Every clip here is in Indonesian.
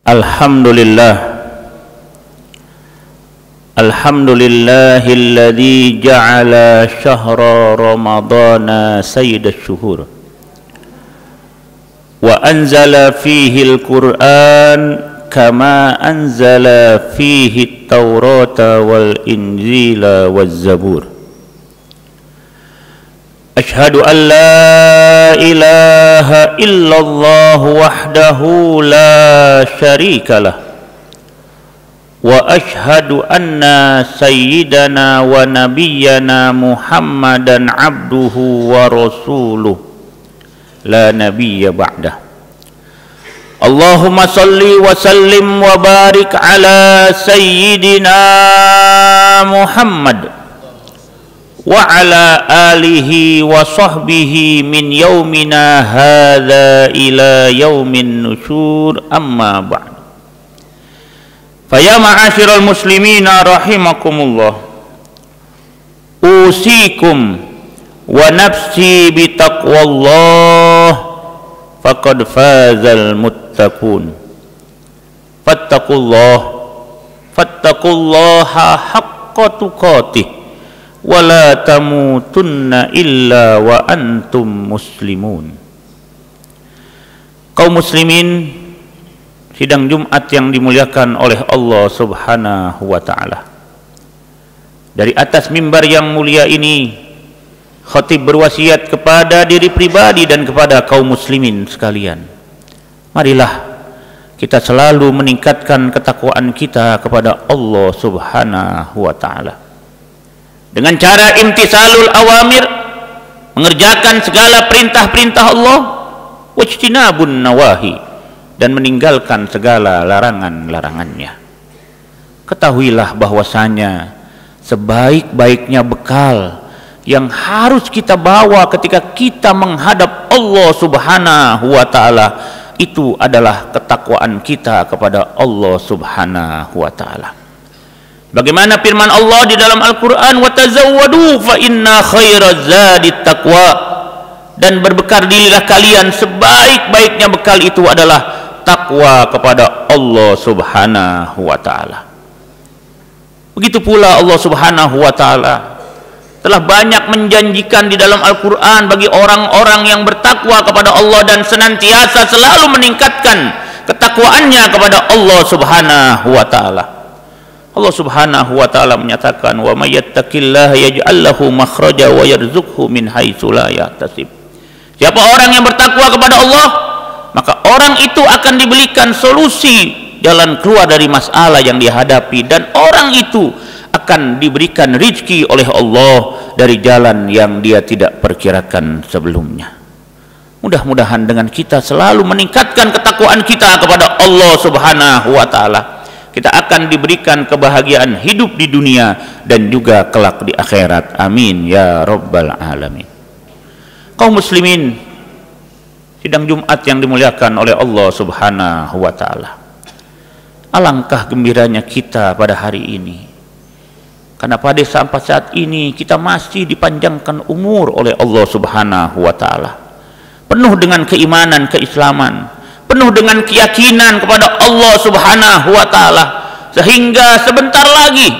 Alhamdulillahilladzi ja'ala syahra ramadana sayyidash syuhur wa anzala fihi al-Qur'an kama anzala fihi at-Taurata wal Injila waz Zabur. Ashhadu an la ilaha illallah wahdahu la syarika lah wa ashhadu anna sayyidana wa nabiyyana Muhammadan abduhu wa rasuluh la nabiyya ba'dah. Allahumma salli wa sallim wa barik ala sayyidina Muhammad wa ala alihi wa sahbihi min yaumina hadza ila yaumin nusyur, amma ba'd. Faya ma'asyiral muslimina rahimakumullah, usikum wa nafsi bitaqwallah faqad fazal muttaqun. Fattaqullaha haqqa tuqatih wala tamutunna illa wa antum muslimun. Kaum muslimin sidang Jumat yang dimuliakan oleh Allah Subhanahu wa taala. Dari atas mimbar yang mulia ini, khatib berwasiat kepada diri pribadi dan kepada kaum muslimin sekalian. Marilah kita selalu meningkatkan ketakwaan kita kepada Allah Subhanahu wa taala dengan cara imtisalul awamir, mengerjakan segala perintah-perintah Allah, wajtinabun nawahi, dan meninggalkan segala larangan-larangannya. Ketahuilah bahwasanya sebaik-baiknya bekal yang harus kita bawa ketika kita menghadap Allah Subhanahu wa taala itu adalah ketakwaan kita kepada Allah Subhanahu wa taala. Bagaimana firman Allah di dalam Al-Quran, wa tazawwadu fa inna khairaz zadit taqwa, dan berbekal dirilah kalian, sebaik-baiknya bekal itu adalah takwa kepada Allah Subhanahu wa taala. Begitu pula Allah Subhanahu wa taala telah banyak menjanjikan di dalam Al-Quran bagi orang-orang yang bertakwa kepada Allah dan senantiasa selalu meningkatkan ketakwaannya kepada Allah Subhanahu wa taala. Allah Subhanahu wa taala menyatakan, wa may yattaqillaha yaj'al lahu makhraja wa yarzuqhu min haitsu la yahtasib. Siapa orang yang bertakwa kepada Allah, maka orang itu akan diberikan solusi jalan keluar dari masalah yang dihadapi, dan orang itu akan diberikan rezeki oleh Allah dari jalan yang dia tidak perkirakan sebelumnya. Mudah-mudahan dengan kita selalu meningkatkan ketakwaan kita kepada Allah Subhanahu wa taala, kita akan diberikan kebahagiaan hidup di dunia dan juga kelak di akhirat. Amin ya rabbal alamin. Kaum muslimin sidang Jumat yang dimuliakan oleh Allah Subhanahu wa taala, alangkah gembiranya kita pada hari ini, karena pada sampai saat ini kita masih dipanjangkan umur oleh Allah Subhanahu wa taala, penuh dengan keimanan, keislaman, penuh dengan keyakinan kepada Allah Subhanahu wa taala, sehingga sebentar lagi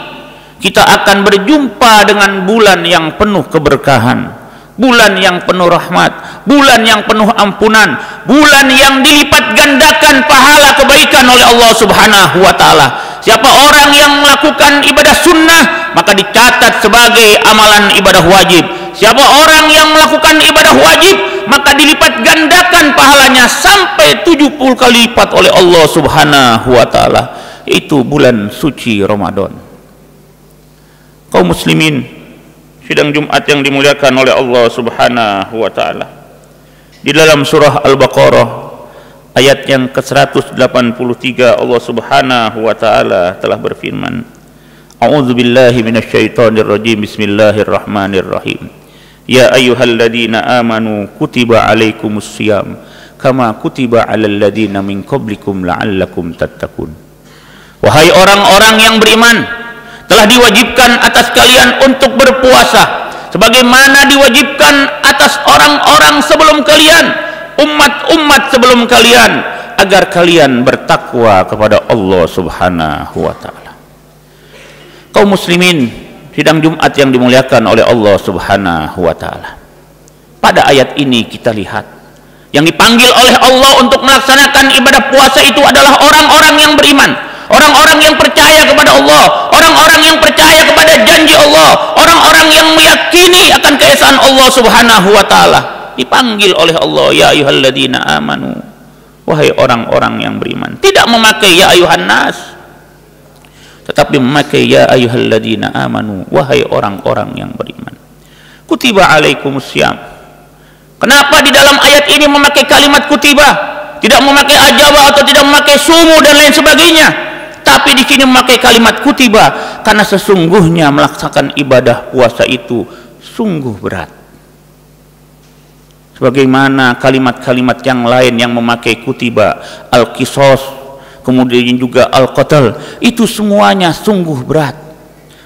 kita akan berjumpa dengan bulan yang penuh keberkahan, bulan yang penuh rahmat, bulan yang penuh ampunan, bulan yang dilipat gandakan pahala kebaikan oleh Allah Subhanahu wa taala. Siapa orang yang melakukan ibadah sunnah, maka dicatat sebagai amalan ibadah wajib. Siapa orang yang melakukan ibadah wajib, maka dilipat gandakan pahalanya sampai 70 kali lipat oleh Allah Subhanahu wa taala. Itu bulan suci Ramadan. Kaum muslimin sidang Jumat yang dimuliakan oleh Allah Subhanahu wa taala, di dalam surah Al-Baqarah ayat yang ke-183 Allah Subhanahu wa taala telah berfirman, a'udzubillahi minasyaitonir rajim, bismillahirrahmanirrahim. Ya ayyuhalladzina amanu kutiba alaikumus syiyam kama kutiba alal ladzina min qablikum la'allakum tattaqun. Wahai orang-orang yang beriman, telah diwajibkan atas kalian untuk berpuasa sebagaimana diwajibkan atas orang-orang sebelum kalian, umat-umat sebelum kalian, agar kalian bertakwa kepada Allah Subhanahu wa taala. Kaum muslimin sidang Jumat yang dimuliakan oleh Allah Subhanahu wa taala. Pada ayat ini kita lihat yang dipanggil oleh Allah untuk melaksanakan ibadah puasa itu adalah orang-orang yang beriman, orang-orang yang percaya kepada Allah, orang-orang yang percaya kepada janji Allah, orang-orang yang meyakini akan keesaan Allah Subhanahu wa taala. Dipanggil oleh Allah, ya ayyuhalladzina amanu, wahai orang-orang yang beriman. Tidak memakai ya ayyuhan nas, tetapi memakai ya ayyuhalladzina amanu, wahai orang-orang yang beriman. Kutiba alaikumussyam. Kenapa di dalam ayat ini memakai kalimat kutiba, tidak memakai ajaba atau tidak memakai sumu dan lain sebagainya, tapi di sini memakai kalimat kutiba karena sesungguhnya melaksanakan ibadah puasa itu sungguh berat. Sebagaimana kalimat-kalimat yang lain yang memakai kutiba, al-qisas, kemudian juga al-qatl, itu semuanya sungguh berat.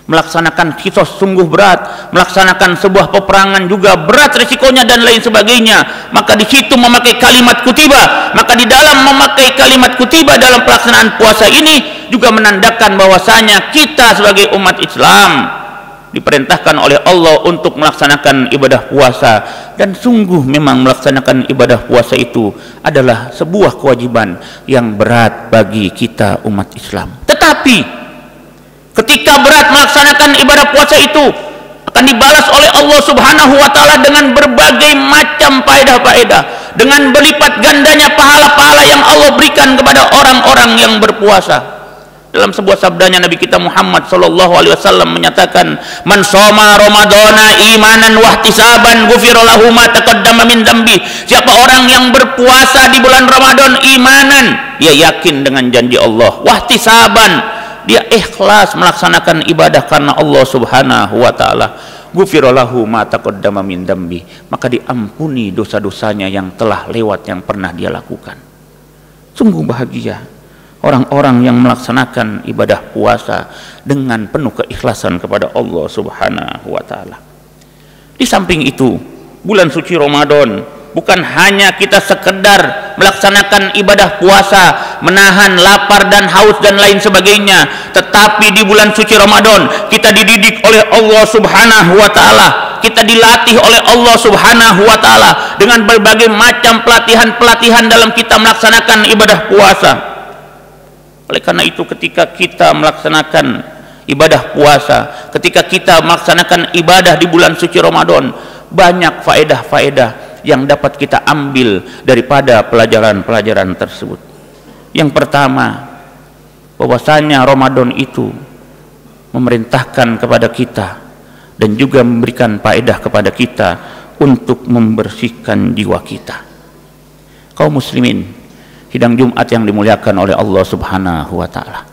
Melaksanakan qisas sungguh berat, melaksanakan sebuah peperangan juga berat risikonya dan lain sebagainya. Maka di situ memakai kalimat kutiba, maka di dalam memakai kalimat kutiba dalam pelaksanaan puasa ini juga menandakan bahwasanya kita sebagai umat Islam diperintahkan oleh Allah untuk melaksanakan ibadah puasa, dan sungguh memang melaksanakan ibadah puasa itu adalah sebuah kewajiban yang berat bagi kita umat Islam. Tetapi ketika berat melaksanakan ibadah puasa itu akan dibalas oleh Allah Subhanahu wa taala dengan berbagai macam faedah-faedah, dengan berlipat gandanya pahala-pahala yang Allah berikan kepada orang-orang yang berpuasa. Dalam sebuah sabdanya Nabi kita Muhammad sallallahu alaihi wasallam menyatakan, "Man shoma ramadhana imanan wa ihtisaban ghufira lahu ma taqaddama min dzambi." Siapa orang yang berpuasa di bulan Ramadan imanan, dia yakin dengan janji Allah, wa ihtisaban, dia ikhlas melaksanakan ibadah karena Allah Subhanahu wa taala, ghufira lahu ma taqaddama min dzambi, maka diampuni dosa-dosanya yang telah lewat yang pernah dia lakukan. Sungguh bahagia orang-orang yang melaksanakan ibadah puasa dengan penuh keikhlasan kepada Allah Subhanahu wa taala. Di samping itu, bulan suci Ramadan bukan hanya kita sekedar melaksanakan ibadah puasa, menahan lapar dan haus dan lain sebagainya, tetapi di bulan suci Ramadan kita dididik oleh Allah Subhanahu wa taala, kita dilatih oleh Allah Subhanahu wa taala dengan berbagai macam pelatihan-pelatihan dalam kita melaksanakan ibadah puasa. Oleh karena itu ketika kita melaksanakan ibadah puasa, ketika kita melaksanakan ibadah di bulan suci Ramadan, banyak faedah-faedah yang dapat kita ambil daripada pelajaran-pelajaran tersebut. Yang pertama, bahwasanya Ramadan itu memerintahkan kepada kita dan juga memberikan faedah kepada kita untuk membersihkan jiwa kita. Kaum muslimin sidang Jumat yang dimuliakan oleh Allah Subhanahu wa taala,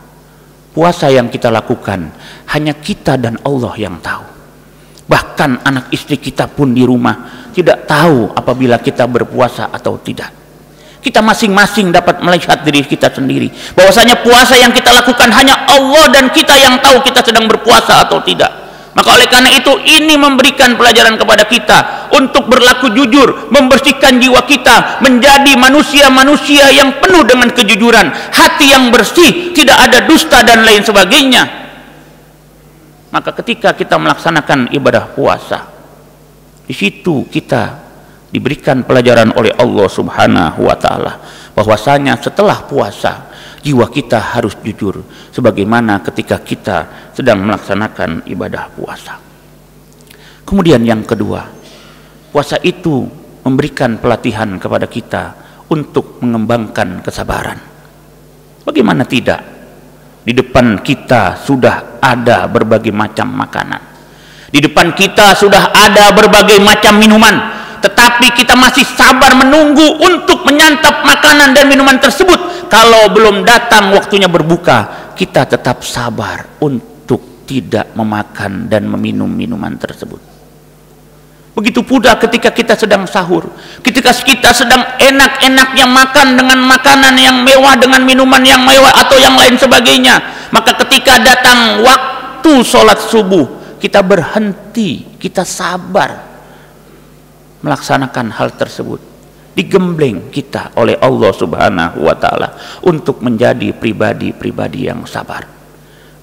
puasa yang kita lakukan hanya kita dan Allah yang tahu. Bahkan anak istri kita pun di rumah tidak tahu apabila kita berpuasa atau tidak. Kita masing-masing dapat melihat diri kita sendiri, bahwasanya puasa yang kita lakukan hanya Allah dan kita yang tahu kita sedang berpuasa atau tidak. Maka oleh karena itu ini memberikan pelajaran kepada kita untuk berlaku jujur, membersihkan jiwa kita menjadi manusia-manusia yang penuh dengan kejujuran, hati yang bersih, tidak ada dusta dan lain sebagainya. Maka ketika kita melaksanakan ibadah puasa, di situ kita diberikan pelajaran oleh Allah Subhanahu wa taala bahwasanya setelah puasa jiwa kita harus jujur sebagaimana ketika kita sedang melaksanakan ibadah puasa. Kemudian yang kedua, puasa itu memberikan pelatihan kepada kita untuk mengembangkan kesabaran. Bagaimana tidak? Di depan kita sudah ada berbagai macam makanan, di depan kita sudah ada berbagai macam minuman, tetapi kita masih sabar menunggu untuk menyantap makanan dan minuman tersebut. Kalau belum datang waktunya berbuka, kita tetap sabar untuk tidak memakan dan meminum minuman tersebut. Begitu pula ketika kita sedang sahur, ketika kita sedang enak-enaknya makan dengan makanan yang mewah, dengan minuman yang mewah atau yang lain sebagainya, maka ketika datang waktu sholat subuh, kita berhenti, kita sabar melaksanakan hal tersebut. digembleng kita oleh Allah Subhanahu wa Ta'ala untuk menjadi pribadi-pribadi yang sabar.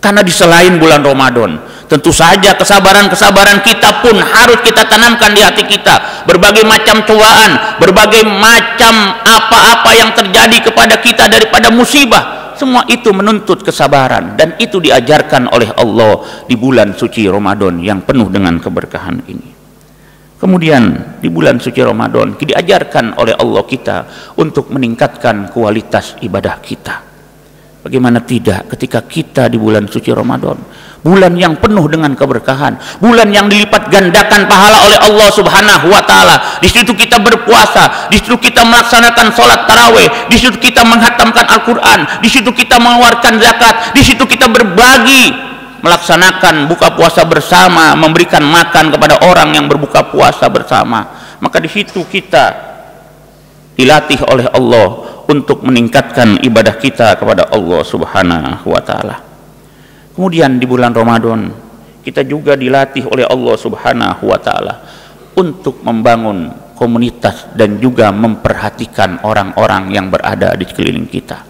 Karena di selain bulan Ramadan, tentu saja kesabaran-kesabaran kita pun harus kita tanamkan di hati kita. Berbagai macam cobaan, berbagai macam apa-apa yang terjadi kepada kita daripada musibah, semua itu menuntut kesabaran, dan itu diajarkan oleh Allah di bulan suci Ramadan yang penuh dengan keberkahan ini. Kemudian di bulan suci Ramadan diajarkan oleh Allah kita untuk meningkatkan kualitas ibadah kita. Bagaimana tidak ketika kita di bulan suci Ramadan, bulan yang penuh dengan keberkahan, bulan yang dilipat gandakan pahala oleh Allah Subhanahu wa Ta'ala. Di situ kita berpuasa, di situ kita melaksanakan sholat tarawih, di situ kita menghatamkan Al-Quran, di situ kita mengeluarkan zakat, di situ kita berbagi, melaksanakan buka puasa bersama, memberikan makan kepada orang yang berbuka puasa bersama. Maka di situ kita dilatih oleh Allah untuk meningkatkan ibadah kita kepada Allah Subhanahu wa Ta'ala. Kemudian di bulan Ramadan kita juga dilatih oleh Allah Subhanahu wa Ta'ala untuk membangun komunitas dan juga memperhatikan orang-orang yang berada di sekeliling kita.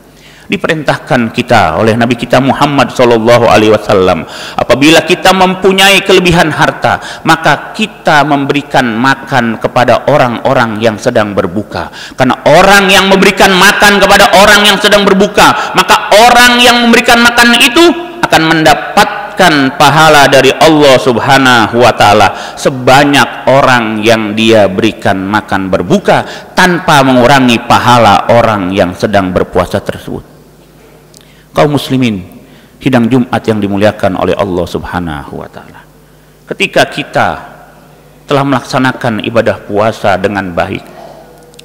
Diperintahkan kita oleh Nabi kita Muhammad SAW, apabila kita mempunyai kelebihan harta, maka kita memberikan makan kepada orang-orang yang sedang berbuka. Karena orang yang memberikan makan kepada orang yang sedang berbuka, maka orang yang memberikan makan itu akan mendapatkan pahala dari Allah Subhanahu wa Ta'ala sebanyak orang yang dia berikan makan berbuka, tanpa mengurangi pahala orang yang sedang berpuasa tersebut. Kaum muslimin sidang Jumat yang dimuliakan oleh Allah Subhanahu wa Ta'ala, ketika kita telah melaksanakan ibadah puasa dengan baik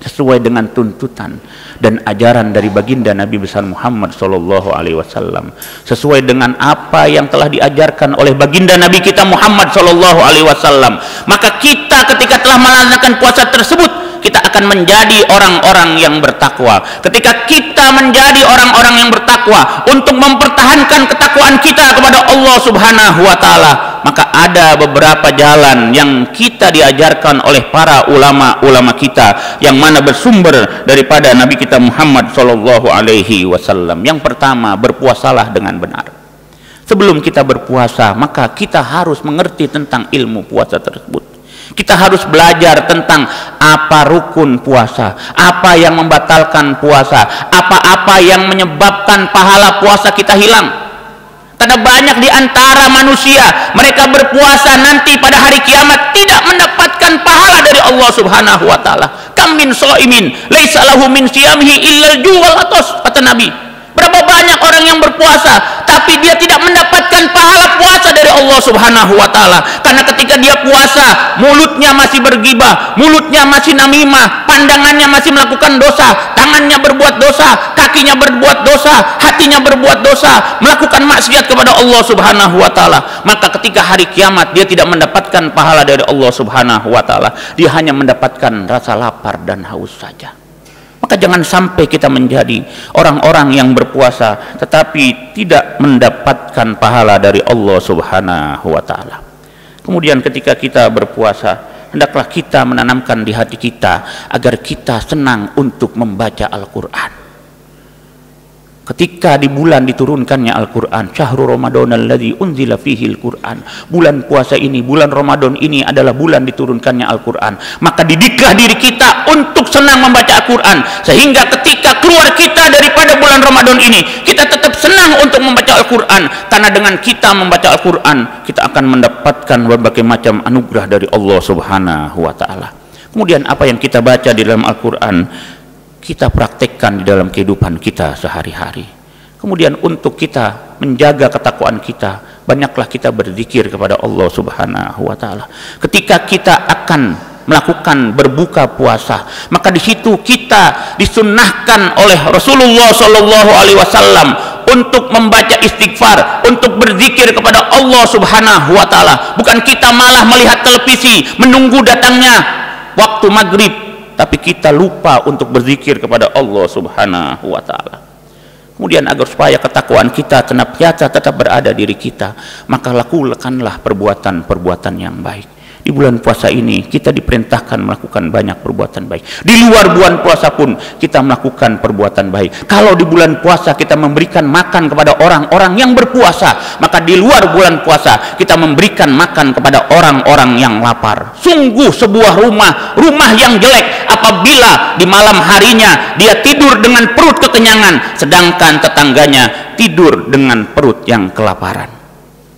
sesuai dengan tuntutan dan ajaran dari baginda Nabi besar Muhammad SAW, sesuai dengan apa yang telah diajarkan oleh baginda Nabi kita Muhammad SAW, maka kita ketika telah melaksanakan puasa tersebut, kita akan menjadi orang-orang yang bertakwa. Ketika kita menjadi orang-orang yang bertakwa untuk mempertahankan ketakwaan kita kepada Allah Subhanahu wa Ta'ala, maka ada beberapa jalan yang kita diajarkan oleh para ulama-ulama kita yang mana bersumber daripada Nabi kita Muhammad SAW. Yang pertama, berpuasalah dengan benar. Sebelum kita berpuasa, maka kita harus mengerti tentang ilmu puasa tersebut. Kita harus belajar tentang apa rukun puasa, apa yang membatalkan puasa, apa-apa yang menyebabkan pahala puasa kita hilang. Karena banyak di antara manusia, mereka berpuasa nanti pada hari kiamat tidak mendapatkan pahala dari Allah Subhanahu wa Ta'ala. Kam min shaimin laisa lahu min siyamihi illa al-ju' wal atas, kata Nabi. Berapa banyak orang yang berpuasa tapi dia tidak mendapatkan pahala puasa dari Allah Subhanahu wa Ta'ala. Karena ketika dia puasa, mulutnya masih bergibah, mulutnya masih namimah, pandangannya masih melakukan dosa, tangannya berbuat dosa, kakinya berbuat dosa, hatinya berbuat dosa, melakukan maksiat kepada Allah Subhanahu wa Ta'ala. Maka ketika hari kiamat dia tidak mendapatkan pahala dari Allah Subhanahu wa Ta'ala, dia hanya mendapatkan rasa lapar dan haus saja. Maka jangan sampai kita menjadi orang-orang yang berpuasa tetapi tidak mendapatkan pahala dari Allah Subhanahu wa Ta'ala. Kemudian ketika kita berpuasa, hendaklah kita menanamkan di hati kita agar kita senang untuk membaca Al-Quran. Ketika di bulan diturunkannya Al-Quran, syahrul Ramadan alladzi unzila fihi Al-Quran, bulan puasa ini, bulan Ramadan ini adalah bulan diturunkannya Al-Quran, maka didiklah diri kita untuk senang membaca Al-Quran, sehingga ketika keluar kita daripada bulan Ramadan ini, kita tetap senang untuk membaca Al-Quran. Karena dengan kita membaca Al-Quran, kita akan mendapatkan berbagai macam anugerah dari Allah Subhanahu wa Ta'ala. Kemudian apa yang kita baca di dalam Al-Quran, kita praktekkan di dalam kehidupan kita sehari-hari. Kemudian untuk kita menjaga ketakwaan kita, banyaklah kita berzikir kepada Allah Subhanahu wa Ta'ala. Ketika kita akan melakukan berbuka puasa, maka di situ kita disunnahkan oleh Rasulullah SAW untuk membaca istighfar, untuk berzikir kepada Allah Subhanahu wa Ta'ala. Bukan kita malah melihat televisi menunggu datangnya waktu maghrib, tapi kita lupa untuk berzikir kepada Allah Subhanahu wa Ta'ala. Kemudian agar supaya ketakwaan kita tetap berada diri kita, maka lakukanlah perbuatan-perbuatan yang baik. Di bulan puasa ini kita diperintahkan melakukan banyak perbuatan baik. Di luar bulan puasa pun kita melakukan perbuatan baik. Kalau di bulan puasa kita memberikan makan kepada orang-orang yang berpuasa, maka di luar bulan puasa kita memberikan makan kepada orang-orang yang lapar. Sungguh sebuah rumah yang jelek apabila di malam harinya dia tidur dengan perut kekenyangan, sedangkan tetangganya tidur dengan perut yang kelaparan.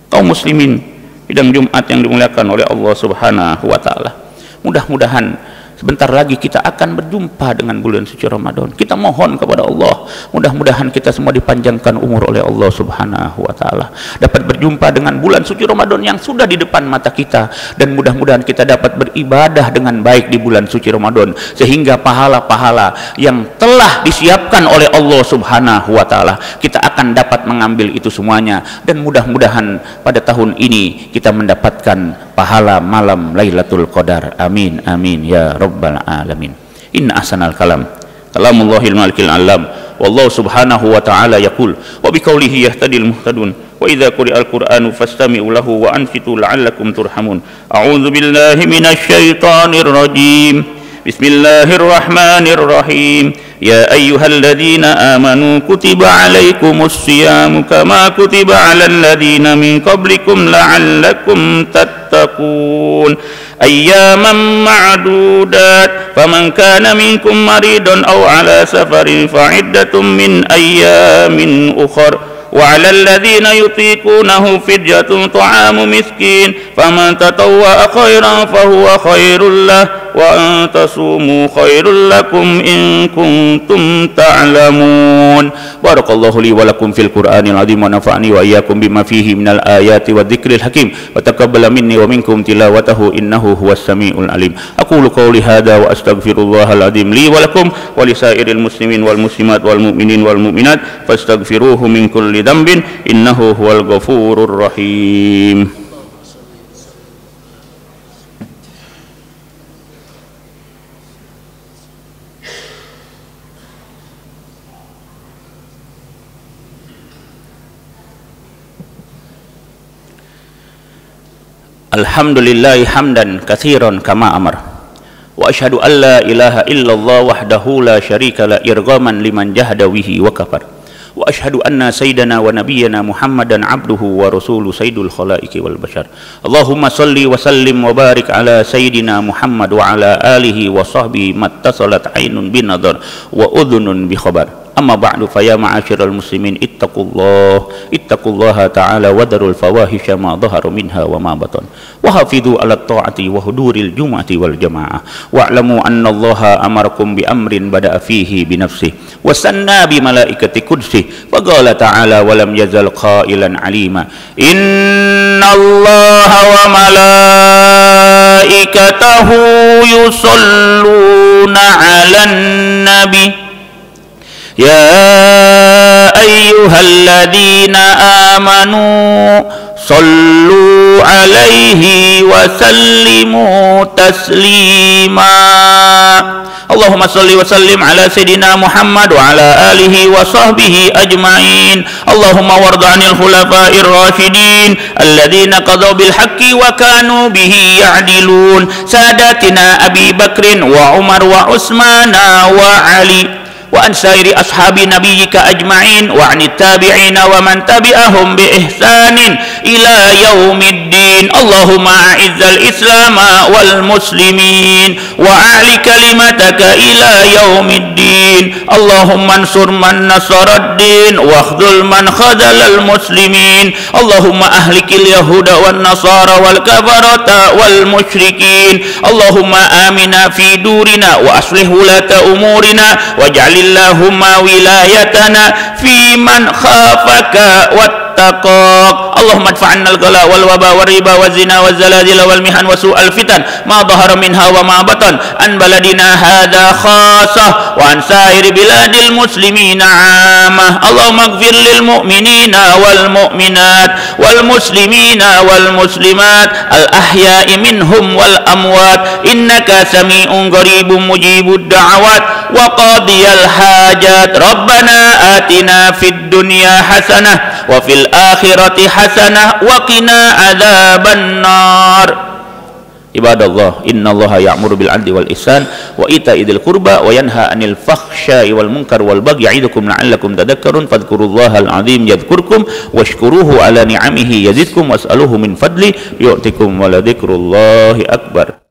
Kaum muslimin sidang Jumat yang dimuliakan oleh Allah Subhanahu wa taala. Mudah-mudahan sebentar lagi kita akan berjumpa dengan bulan suci Ramadan. Kita mohon kepada Allah, mudah-mudahan kita semua dipanjangkan umur oleh Allah Subhanahu wa taala, dapat berjumpa dengan bulan suci Ramadan yang sudah di depan mata kita, dan mudah-mudahan kita dapat beribadah dengan baik di bulan suci Ramadan, sehingga pahala-pahala yang telah disiapkan oleh Allah Subhanahu wa taala kita akan dapat mengambil itu semuanya. Dan mudah-mudahan pada tahun ini kita mendapatkan pahala malam Lailatul Qadar. Amin amin ya rabbal alamin. Inna ahsanal kalam kalamullahil malikil alam, wallahu subhanahu wa ta'ala yaqul wa biqaulihi yahtadil muhtadun wa idza quri'al qur'anu fastami'u lahu wa ansitu la'allakum turhamun. A'udzu billahi minasy syaithanir rajim. Bismillahirrahmanirrahim. Ya ayyuhalladzina amanu kutiba alaikumus siyamu kama kutiba alal ladzina min qablikum la'allakum tattaqun. Ayyaman ma'dudat faman kana minkum maridan aw ala safarin fa'iddatun min ayyamin ukhra وعلى الذين يطيقونه فدية طعام مسكين فمن تطوع خيرا فهو خير له وأن تصوموا خير لكم إن كنتم تعلمون. بارك الله لي ولكم في القرآن العظيم ونفعني وإياكم بما فيه من الآيات والذكر الحكيم وتقبل مني ومنكم تلاوته إنه هو السميع العليم. أقول قولي هذا وأستغفر الله العظيم لي ولكم ولسائر المسلمين والمسلمات والمؤمنين والمؤمنات فاستغفروه من كل ذنب إنه هو الغفور الرحيم. Alhamdulillahi hamdan katsiran kama amar wa asyhadu an la ilaha illallah wahdahu la syarika la irghaman liman jahada bihi wa kafar wa asyhadu anna sayyidana wa nabiyyana Muhammadan abduhu wa rasuluhu sayyidul khalaiqi wal bashar. Allahumma salli wa sallim wa barik ala sayyidina Muhammad wa ala alihi wa sahbihi mattasalat ainun bin nadar wa udhunun bi khabar. Amma ba'du fa ya ma'asyiral muslimin ittaqullaha ta'ala wa darul fawahisha ma dhahara minha wa ma batan wa hafidhu 'ala ta'ati wa huduril jum'ati wal jamaah wa'lamu anna Allaha amarakum bi amrin bada'a fihi bi nafsihi wa sanna bi malaikati qudsi wa qala ta'ala wa lam yazal qailan 'alima innallaha wa malaikatahu yusalluna 'alan nabi ya ayyuhalladzina amanu sallu alaihi wa sallimu taslima. Allahumma salli wa sallim ala sayyidina Muhammad wa ala alihi wa sahbihi ajma'in. Allahumma warda 'anil khulafa'ir rasyidin alladzina qadaw bil haqqi wa kanu bihi ya'dilun sadatina Abi Bakrin wa Umar wa Utsmana wa Ali wa an sairi ashabi nabiyyika ajma'in wa anit tabi'ina wa man tabi'ahum bi ihsanin ila yaumiddin. Allahumma a'izzal islama wal muslimin wa a'li kalimataka ila yaumiddin. Allahumma ansur man nasaraddin wa akhdhul man khadhalal muslimin. Allahumma ahlikil yahuda wan nasara wal kafarata wal musyrikin. Allahumma amina fi durina wa aslih wulata umurina waj'al Allahumma wilayatana fi man khafaka wattaqak. Allahumma adfa'anna al-ghala wal waba wal riba waz zina waz zalazil wal mihan wa su'al fitan ma dhahara minha wa ma batan an baladina hadha khassah wa an sa'iri biladil muslimina 'ammah. Allahumma ighfir lil mu'minina wal mu'minat wal muslimina wal muslimat al ahya'i minhum wal amwat innaka sami'un qaribun mujibud da'awat wa qadiyal hajat. Rabbana atina fid dunya hasanah wa fil akhirati hasanah wa qina adzaban nar. Ibadallah, innallaha ya'muru bil 'adli wal ihsan wa ita'i dzil qurba wa yanha 'anil fakhsya'i wal munkar wal bagyi ya'idukum la'allakum tadhakkarun fadhkurullahal 'azim yadhkurkum washkuruhu 'ala ni'amihi yazidkum was'aluhu min fadli yu'tikum wa la dzikrullahi akbar.